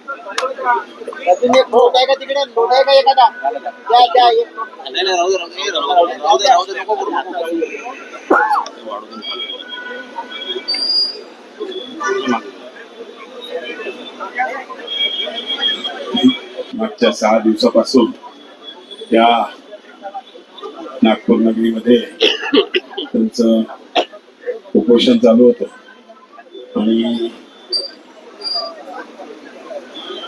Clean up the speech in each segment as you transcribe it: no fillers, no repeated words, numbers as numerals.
अजून एक लोट आहे का तिकडे? लोट आहे का एखादा? द्या द्या एक. नाही नाही, राहू दे राहू दे राहू दे राहू दे राहू दे, नको करू, नको करू. मागच्या 6 दिवसापासून त्या नागपूर नगरीमध्ये त्यांचं उपोषण चालू होतं आणि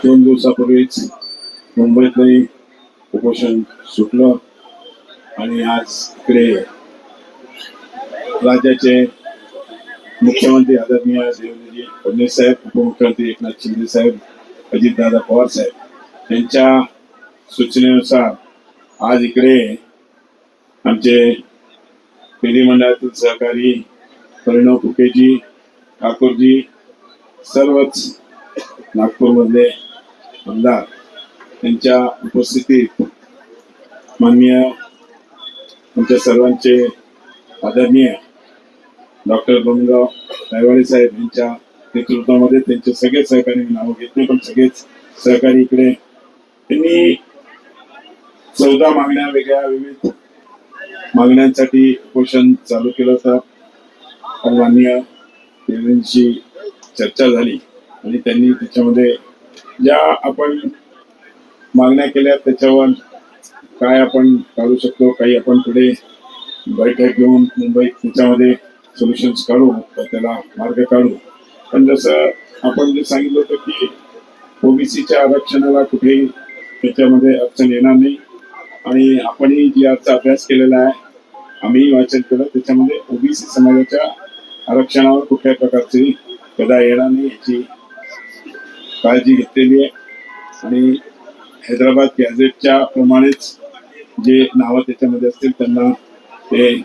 2 दिवसापूर्वीच मुंबईतही उपोषण सुटलं आणि आज इकडे राज्याचे मुख्यमंत्री आदरणीय देवेंद्रजी फडणवीस साहेब, उपमुख्यमंत्री एकनाथ शिंदे साहेब, अजितदादा पवार साहेब यांच्या सूचनेनुसार आज इकडे आमचे विधिमंडळातील सहकारी परिणव फुकेजी, ठाकूरजी, सर्वच नागपूरमधले आमदार यांच्या उपस्थितीत माननीय आमच्या सर्वांचे आदरणीय डॉक्टर गोविंदराव रायवाडे साहेब यांच्या नेतृत्वामध्ये त्यांचे सगळे सहकारी, नाव घेत नाही पण सगळेच सहकारी इकडे, त्यांनी 14 मागण्या, वेगळ्या विविध मागण्यांसाठी उपोषण चालू केलं होतं. माननीय देवेंद्रजी चर्चा झाली आणि त्यांनी त्याच्यामध्ये ज्या आपण मागण्या केल्या त्याच्यावर काय आपण काढू शकतो, काही आपण पुढे बैठक घेऊन मुंबईत त्याच्यामध्ये सोल्युशन्स काढू, तर त्याला मार्ग काढू. पण जसं आपण जे सांगितलं होतं की ओबीसीच्या आरक्षणाला कुठेही त्याच्यामध्ये अडचण येणार नाही आणि आपणही जी आजचा अभ्यास केलेला आहे, आम्ही वाचन केलं, त्याच्यामध्ये ओबीसी समाजाच्या आरक्षणावर कुठल्याही प्रकारची गदा येणार नाही याची काळजी घेतलेली आहे. आणि हैदराबाद गॅझेटच्या प्रमाणेच जे नावं त्याच्यामध्ये असतील त्यांना ते